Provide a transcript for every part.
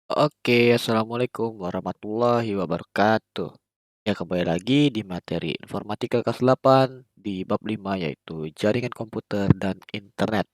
Oke, assalamualaikum warahmatullahi wabarakatuh. Ya, kembali lagi di materi informatika kelas 8 di bab 5 yaitu jaringan komputer dan internet.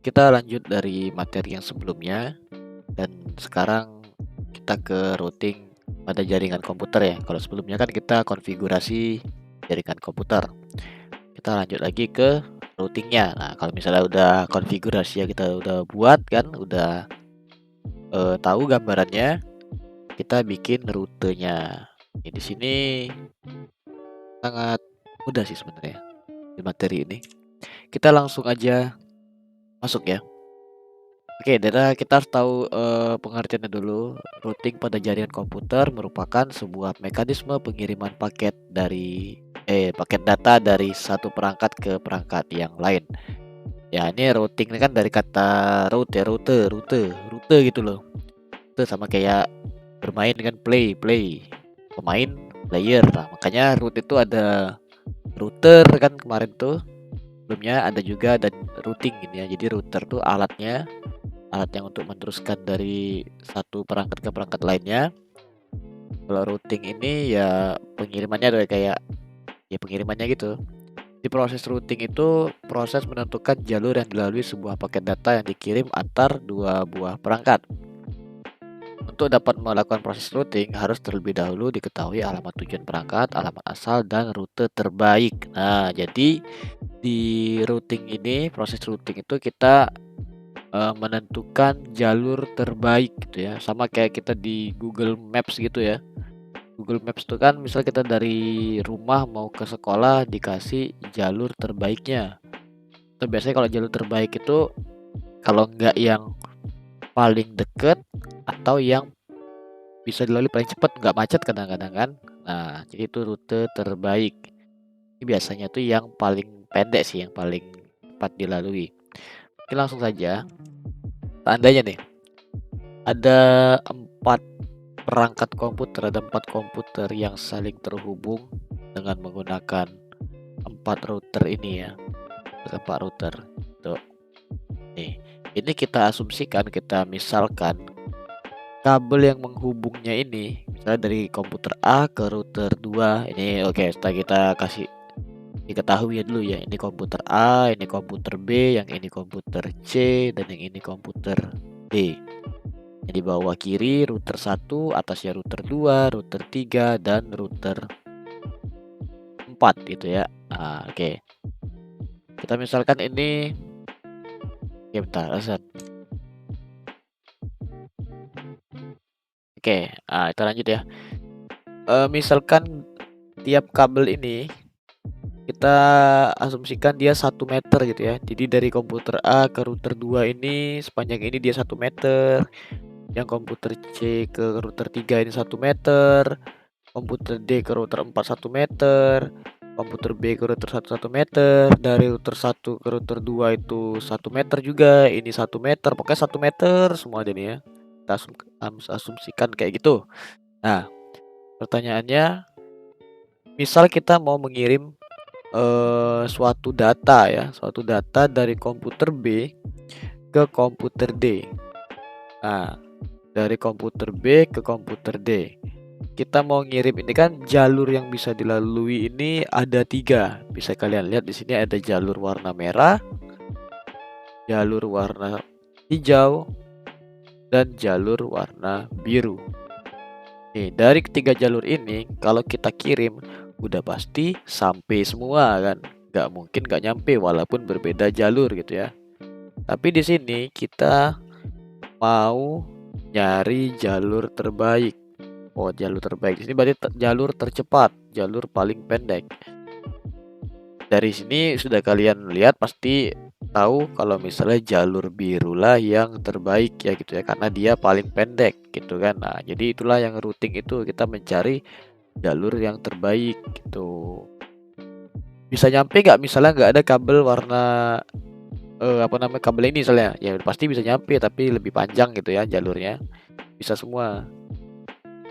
Kita lanjut dari materi yang sebelumnya dan sekarang kita ke routing pada jaringan komputer ya. Kalau sebelumnya kan kita konfigurasi jaringan komputer. Kita lanjut lagi ke routingnya. Nah, kalau misalnya udah konfigurasi ya kita udah buat kan, udah tahu gambarannya. Kita bikin rutenya. Di sini sangat mudah sih sebenarnya di materi ini. Kita langsung aja masuk ya. Oke, Dera, kita harus tahu pengertiannya dulu. Routing pada jaringan komputer merupakan sebuah mekanisme pengiriman paket data dari satu perangkat ke perangkat yang lain. Ya, ini routing ini kan dari kata route ya, rute gitu loh. Itu sama kayak bermain dengan play, pemain, player. Nah, makanya root itu ada router kan kemarin tuh. Sebelumnya ada juga dan routing gitu ya. Jadi router tuh alat yang untuk meneruskan dari satu perangkat ke perangkat lainnya. Kalau routing ini ya pengirimannya ada kayak ya pengirimannya gitu. Di proses routing itu proses menentukan jalur yang dilalui sebuah paket data yang dikirim antar dua buah perangkat. Untuk dapat melakukan proses routing harus terlebih dahulu diketahui alamat tujuan perangkat, alamat asal, dan rute terbaik. Nah, jadi di routing ini, proses routing itu kita menentukan jalur terbaik gitu ya. Sama kayak kita di Google Maps gitu ya. Google Maps itu kan misal kita dari rumah mau ke sekolah dikasih jalur terbaiknya. Itu biasanya kalau jalur terbaik itu kalau nggak yang paling deket atau yang bisa dilalui paling cepat, nggak macet kadang-kadang kan. Nah, jadi itu rute terbaik. Ini biasanya tuh yang paling pendek sih, yang paling cepat dilalui. Oke, langsung saja. Seandainya nih, ada empat perangkat komputer, ada empat komputer yang saling terhubung dengan menggunakan empat router ini ya, empat router. Tuh, nih. Ini kita asumsikan, kita misalkan kabel yang menghubungnya ini misalnya dari komputer A ke router 2 ini oke, setelah kita kasih diketahui ya dulu ya, ini komputer A, ini komputer B, yang ini komputer C, dan yang ini komputer D. Yang di bawah kiri router 1, atasnya router 2, router 3, dan router 4 gitu ya. Nah, oke. Kita misalkan ini ya bentar, Hasan. Oke, kita lanjut ya. Misalkan tiap kabel ini kita asumsikan dia 1 meter gitu ya. Jadi dari komputer A ke router 2 ini sepanjang ini dia 1 meter. Yang komputer C ke router 3 ini 1 meter. Komputer D ke router 4 1 meter. Komputer B ke router 1 1 meter. Dari router 1 ke router 2 itu 1 meter juga. Ini 1 meter. Pokoknya 1 meter semua jadi ya. Kita asumsikan kayak gitu. Nah, pertanyaannya, misal kita mau mengirim suatu data dari komputer B ke komputer D. Nah, dari komputer B ke komputer D. Kita mau ngirim ini kan jalur yang bisa dilalui ini ada 3. Bisa kalian lihat di sini ada jalur warna merah, jalur warna hijau, dan jalur warna biru. Nih, dari ketiga jalur ini kalau kita kirim udah pasti sampai semua kan. Nggak mungkin nggak nyampe walaupun berbeda jalur gitu ya. Tapi di sini kita mau nyari jalur terbaik. Oh, jalur terbaik di sini berarti jalur tercepat, jalur paling pendek. Dari sini sudah kalian lihat pasti tahu kalau misalnya jalur biru lah yang terbaik ya gitu ya karena dia paling pendek gitu kan. Nah, jadi itulah yang routing itu kita mencari jalur yang terbaik gitu. Bisa nyampe nggak misalnya nggak ada kabel warna kabel ini misalnya ya pasti bisa nyampe tapi lebih panjang gitu ya jalurnya. Bisa semua.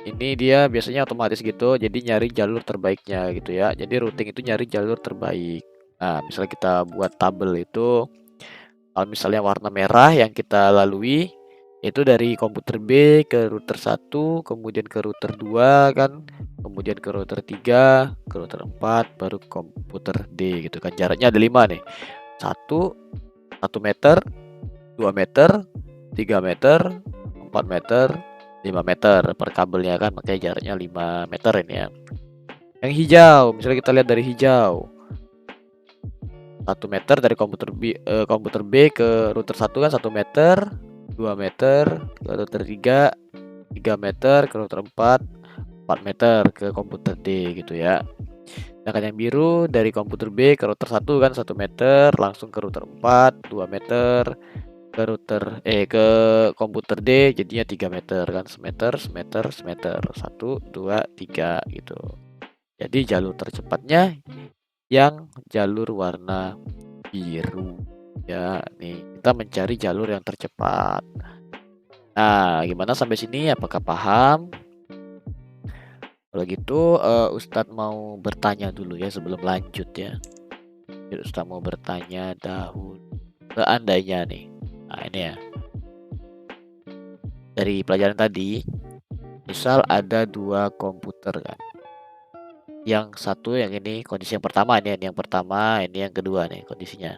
Ini dia biasanya otomatis gitu, jadi nyari jalur terbaiknya gitu ya. Jadi routing itu nyari jalur terbaik. Nah, misalnya kita buat tabel itu, kalau misalnya warna merah yang kita lalui, Itu dari komputer B ke router 1, kemudian ke router 2 kan, kemudian ke router 3, ke router 4, baru komputer D gitu kan. Jaraknya ada 5 nih. 1 meter, 2 meter, 3 meter, 4 meter, 5 meter per kabelnya kan, makanya jaraknya 5 meter ini ya. Yang hijau, misalnya kita lihat dari hijau. 1 meter dari komputer B ke router 1 kan 1 meter, 2 meter ke router 3, 3 meter ke router 4, 4 meter ke komputer D gitu ya. Sedangkan yang biru dari komputer B ke router 1 kan 1 meter langsung ke router 4, 2 meter ke ke komputer D jadinya 3 meter kan, semeter, semeter, semeter. 1, 2, 3 gitu. Jadi jalur tercepatnya yang jalur warna biru ya. Nih kita mencari jalur yang tercepat. Nah, gimana sampai sini? Apakah paham? Kalau gitu Ustadz mau bertanya dulu ya sebelum lanjut ya. Jadi Ustadz mau bertanya dahulu. Seandainya nih, nah ini ya, dari pelajaran tadi, misal ada 2 komputer kan. Yang satu yang ini kondisi yang pertama ini yang pertama, ini yang kedua nih kondisinya.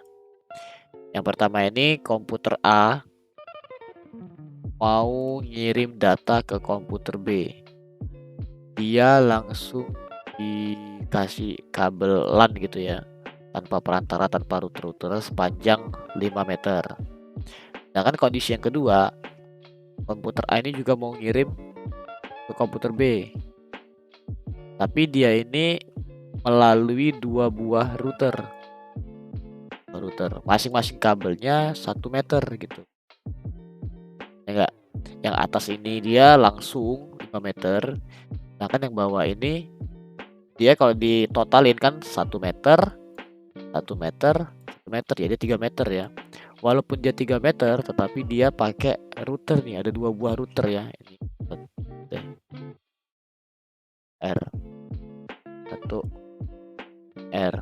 Yang pertama ini komputer A mau ngirim data ke komputer B. Dia langsung dikasih kabel LAN gitu ya, tanpa perantara, tanpa router sepanjang 5 meter. Sedangkan kondisi yang kedua, komputer A ini juga mau ngirim ke komputer B, tapi dia ini melalui 2 buah router, masing-masing kabelnya 1 meter gitu ya enggak. Yang atas ini dia langsung 5 meter, sedangkan yang bawah ini dia kalau ditotalin kan 1 meter, 1 meter, 1 meter, jadi 3 meter ya. Walaupun dia 3 meter, tetapi dia pakai router nih, ada 2 buah router ya. Ini R 1, R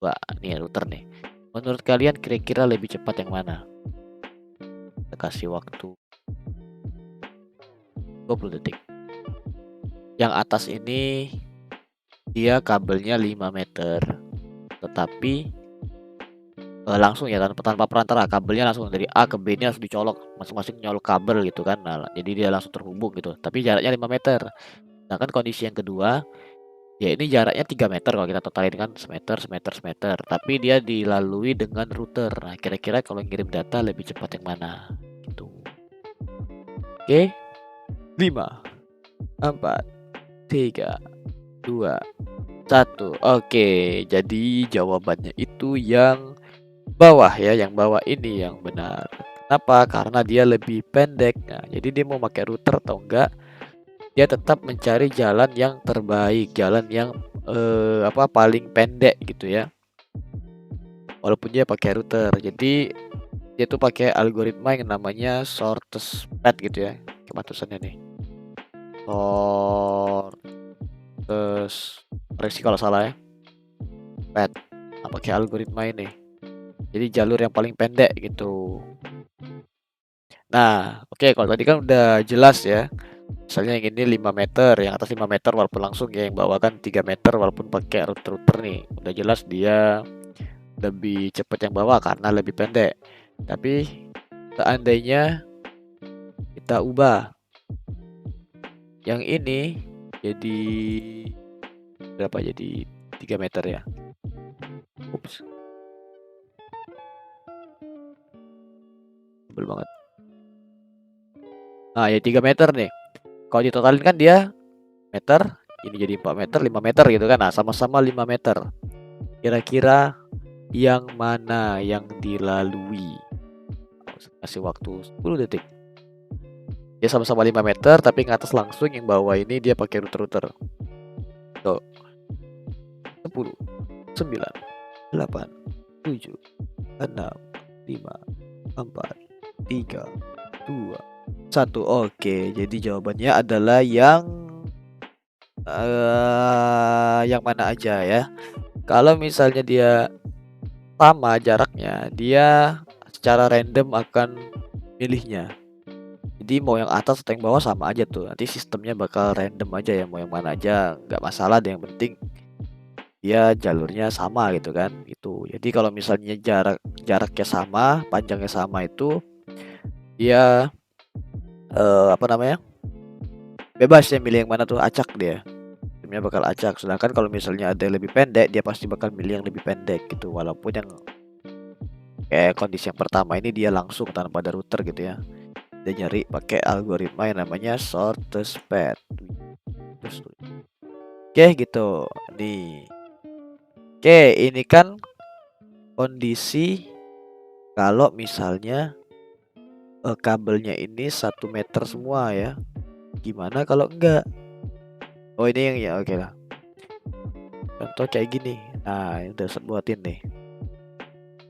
2, nih router nih. Menurut kalian kira-kira lebih cepat yang mana? Kita kasih waktu 20 detik. Yang atas ini dia kabelnya 5 meter, tetapi langsung ya tanpa perantara, kabelnya langsung dari A ke B ini harus dicolok, masing-masing nyolok kabel gitu kan. Nah, jadi dia langsung terhubung gitu, tapi jaraknya 5 meter. Sedangkan kondisi yang kedua, ya ini jaraknya 3 meter kalau kita totalin kan, semeter, semeter, semeter, tapi dia dilalui dengan router. Nah, kira-kira kalau ngirim data lebih cepat yang mana? Gitu. Oke. 5, 4, 3, 2, 1. Oke, jadi jawabannya itu yang bawah ya, yang bawah ini yang benar. Kenapa? Karena dia lebih pendek. Nah, jadi dia mau pakai router atau enggak, dia tetap mencari jalan yang terbaik, jalan yang paling pendek gitu ya. Walaupun dia pakai router. Jadi dia tuh pakai algoritma yang namanya shortest path gitu ya. Coba tulisannya nih. Shortest, koreksi kalau salah ya. Path. Nah, pakai algoritma ini. Jadi jalur yang paling pendek gitu. Nah, oke, kalau tadi kan udah jelas ya. Misalnya yang ini 5 meter, yang atas 5 meter walaupun langsung ya, yang bawah kan 3 meter walaupun pakai router nih. Udah jelas dia lebih cepat yang bawah karena lebih pendek. Tapi seandainya kita ubah yang ini jadi berapa, jadi 3 meter ya. Ups. Tebel banget. Nah, ya 3 meter nih. Kalau ditotalin kan dia meter, ini jadi 4 meter, 5 meter gitu kan. Nah, sama-sama 5 meter. Kira-kira yang mana yang dilalui? Kasih waktu 10 detik. Dia sama-sama 5 meter, tapi yang atas langsung, yang bawah ini dia pakai router. Tuh. 10, 9, 8, 7, 6, 5, 4, 3, 2, 1. Oke, jadi jawabannya adalah yang mana aja ya. Kalau misalnya dia sama jaraknya, dia secara random akan milihnya. Jadi mau yang atas atau yang bawah sama aja tuh. Nanti sistemnya bakal random aja ya, mau yang mana aja nggak masalah deh, yang penting dia jalurnya sama gitu kan. Itu. Jadi kalau misalnya jaraknya sama, panjangnya sama itu dia apa namanya? Bebas ya milih yang mana tuh, acak dia. Sistemnya bakal acak. Sedangkan kalau misalnya ada yang lebih pendek, dia pasti bakal milih yang lebih pendek gitu. Walaupun yang kayak kondisi yang pertama ini dia langsung tanpa ada router gitu ya. Dia nyari pakai algoritma yang namanya shortest path. Oke gitu. Nih. Oke, ini kan kondisi kalau misalnya kabelnya ini 1 meter semua ya. Gimana kalau enggak? Oh ini yang ya oke lah. Contoh kayak gini. Nah, ini udah buatin nih.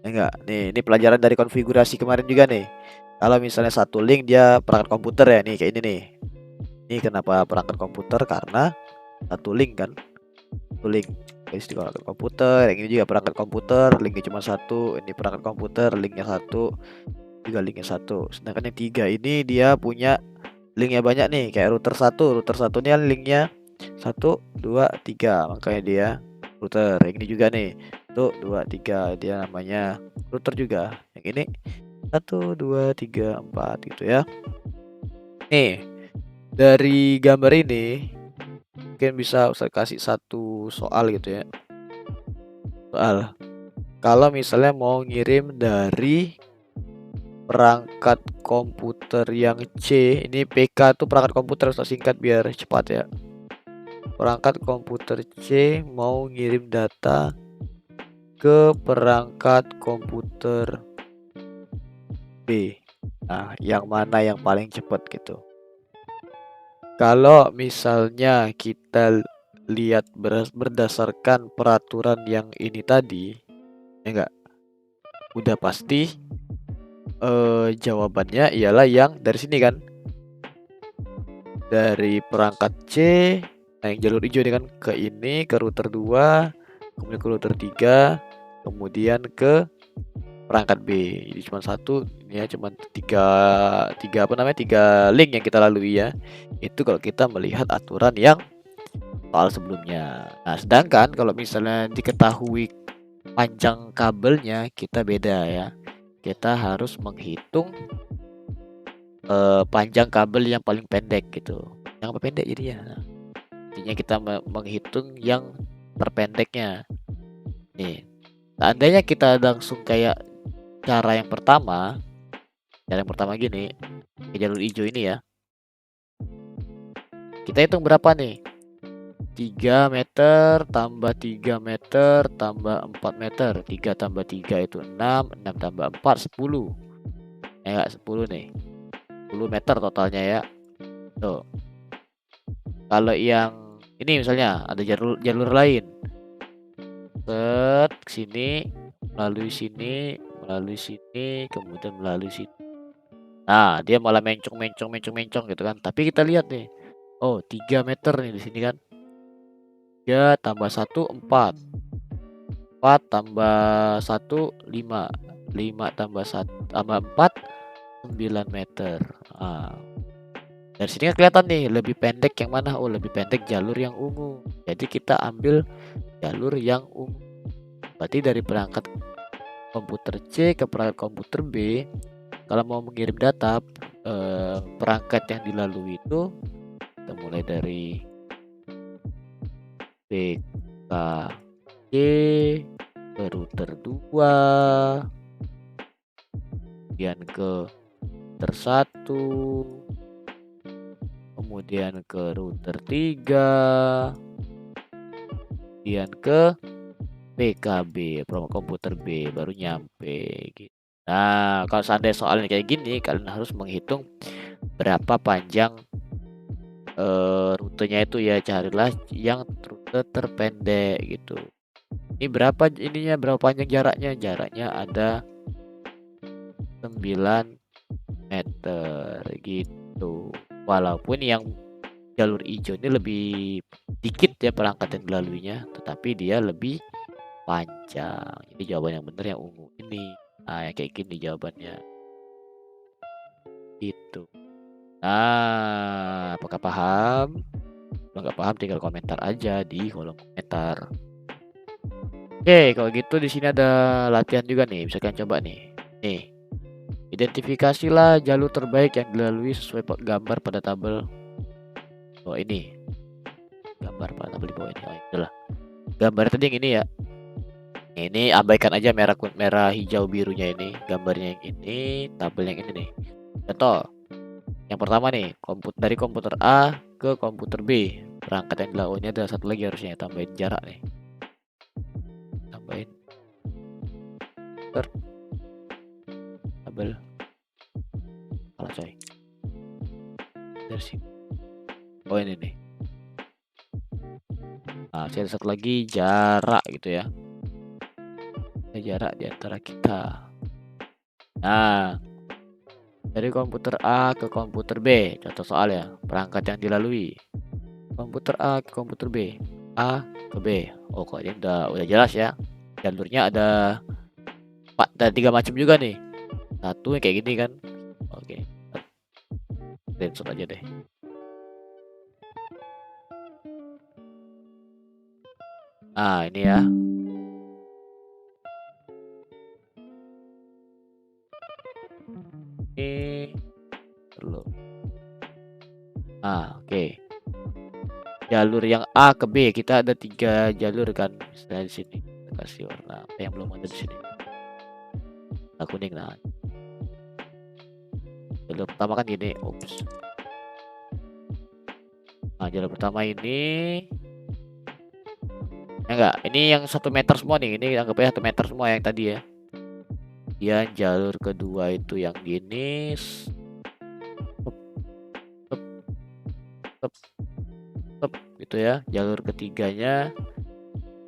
Enggak, nih ini pelajaran dari konfigurasi kemarin juga nih. Kalau misalnya satu link dia perangkat komputer ya nih kayak ini nih. Ini kenapa perangkat komputer? Karena satu link kan. Satu link. Istilah komputer, yang ini juga perangkat komputer, linknya cuma satu. Ini perangkat komputer, linknya satu, juga linknya satu. Sedangkan yang tiga ini dia punya linknya banyak nih, kayak router satu. Router satu ini linknya 1, 2, 3, makanya dia router. Yang ini juga nih 1, 2, 3, dia namanya router juga. Yang ini 1, 2, 3, 4 gitu ya. Nih dari gambar ini mungkin bisa Ustaz kasih satu soal gitu ya. Soal kalau misalnya mau ngirim dari perangkat komputer yang C, ini PK tuh perangkat komputer, Ustaz singkat biar cepat ya. Perangkat komputer C mau ngirim data ke perangkat komputer B. Nah, yang mana yang paling cepat gitu? Kalau misalnya kita lihat berdasarkan peraturan yang ini tadi, ya enggak, udah pasti jawabannya ialah yang dari sini kan, dari perangkat C. Nah, yang jalur hijau ini kan ke ini, ke router 2, kemudian ke router 3, kemudian ke perangkat B. Jadi cuma satu, ini ya cuma tiga apa namanya, 3 link yang kita lalui ya. Itu kalau kita melihat aturan yang soal sebelumnya. Nah, sedangkan kalau misalnya diketahui panjang kabelnya, kita beda ya. Kita harus menghitung panjang kabel yang paling pendek gitu. Yang apa pendek jadinya? Intinya kita menghitung yang terpendeknya. Nih, seandainya kita langsung kayak cara yang pertama gini, ke jalur hijau ini ya. Kita hitung berapa nih? 3 meter tambah 3 meter tambah 4 meter. 3 tambah 3 itu 6, 6 tambah 4 10. Ya 10 nih. 10 meter totalnya ya. Tuh. Kalau yang ini misalnya ada jalur lain. Set sini, melalui sini, kemudian melalui sini. Nah, dia malah mencong gitu kan. Tapi kita lihat nih. Oh, 3 meter nih di sini kan. 3 tambah 1 4. 4 tambah 1 5. 5 tambah 1 tambah 4 9 meter. Nah, dari sini kan kelihatan nih lebih pendek yang mana. Oh, lebih pendek jalur yang ungu. Jadi kita ambil jalur yang ungu. Berarti dari perangkat komputer C ke perangkat komputer B, kalau mau mengirim data perangkat yang dilalui itu kita mulai dari PKC ke router 2, kemudian ke router 1, kemudian ke router 3, kemudian ke PKB, promo komputer B, baru nyampe gitu. Nah, kalau seandainya soalnya kayak gini, kalian harus menghitung berapa panjang rutenya itu ya, carilah yang rute terpendek gitu. Ini berapa ininya, berapa panjang jaraknya? Jaraknya ada 9 meter gitu. Walaupun yang jalur hijau ini lebih dikit ya perangkat yang dilaluinya, tetapi dia lebih panjang. Jadi jawaban yang benar yang ungu ini. Nah, yang kayak gini jawabannya. Gitu. Nah, apakah paham? Kalau nggak paham tinggal komentar aja di kolom komentar. Oke, kalau gitu di sini ada latihan juga nih, bisa kalian coba nih. Nih, identifikasilah jalur terbaik yang dilalui sesuai gambar pada tabel. Oh ini, gambar pada tabel di bawah ini. Oh, itulah. Gambar tadi yang ini ya. Ini abaikan aja merah merah hijau birunya ini. Gambarnya yang ini, tabel yang ini nih. Contoh, yang pertama nih, dari komputer A ke komputer B. Perangkat yang dilalui ini ada satu lagi harusnya tambahin jarak nih. Tambahin tabel. Salah coy. Dari sini. Oh ini nih. Nah, ada satu lagi jarak gitu ya. Ada jarak di antara kita. Nah, dari komputer A ke komputer B. Contoh soal ya, perangkat yang dilalui. Komputer A ke komputer B. A ke B. Oh, kok ini udah jelas ya. Jalurnya ada 3 macam juga nih. Satu yang kayak gini kan. Oke. Screenshot aja deh. Nah, ini ya. Ini perlu. Nah, oke. Jalur yang A ke B kita ada 3 jalur kan. Misalnya di sini kita kasih warna apa yang belum ada di sini. Warna kuning. Nah, jalur pertama kan gini. Ups. Nah, jalur pertama ini enggak, ini yang 1 meter semua nih. Ini anggap aja 1 meter semua yang tadi ya. Kemudian jalur kedua itu yang gini. Gitu ya. Jalur ketiganya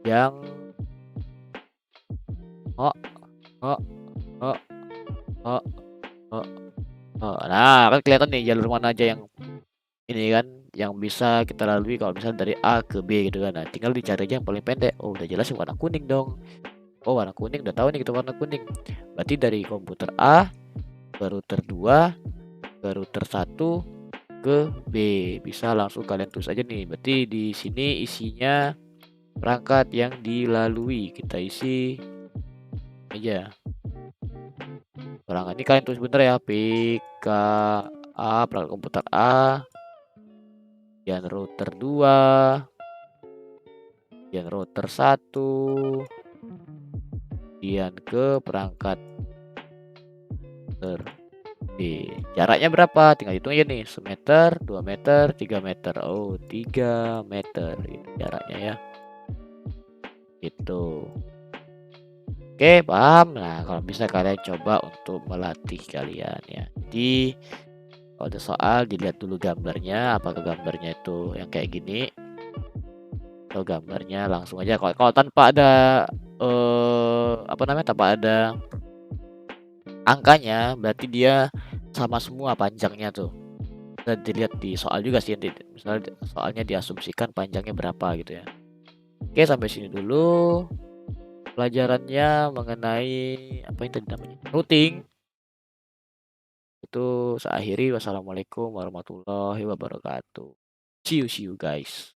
yang oh oh oh oh oh oh. Nah, kan kelihatan nih jalur mana aja yang ini kan yang bisa kita lalui kalau misalnya dari A ke B gitu kan. Nah, tinggal dicari aja yang paling pendek. Oh, udah jelas yang warna kuning dong. Oh, warna kuning udah tahu nih kita warna kuning. Berarti dari komputer A ke router 2 ke router 1 ke B. Bisa langsung kalian tulis aja nih. Berarti di sini isinya perangkat yang dilalui. Kita isi aja. Perangkat ini kalian tulis bener ya. PK A, perangkat komputer A. Dan router 2. Dan router 1. Kemudian ke perangkat router B. Jaraknya berapa? Tinggal hitung aja nih. 1 meter, 2 meter, 3 meter. Oh, 3 meter itu jaraknya ya. Itu. Oke, paham. Nah, kalau bisa kalian coba untuk melatih kalian ya. Jadi, kalau ada soal dilihat dulu gambarnya. Apakah gambarnya itu yang kayak gini? Atau gambarnya langsung aja. Kalau tanpa ada apa namanya? Tanpa ada angkanya, berarti dia sama semua panjangnya tuh. Dan dilihat di soal juga sih, misalnya soalnya diasumsikan panjangnya berapa gitu ya. Oke, sampai sini dulu pelajarannya mengenai apa yang tadi namanya routing. Itu saya akhiri. Wassalamualaikum warahmatullahi wabarakatuh. See you guys.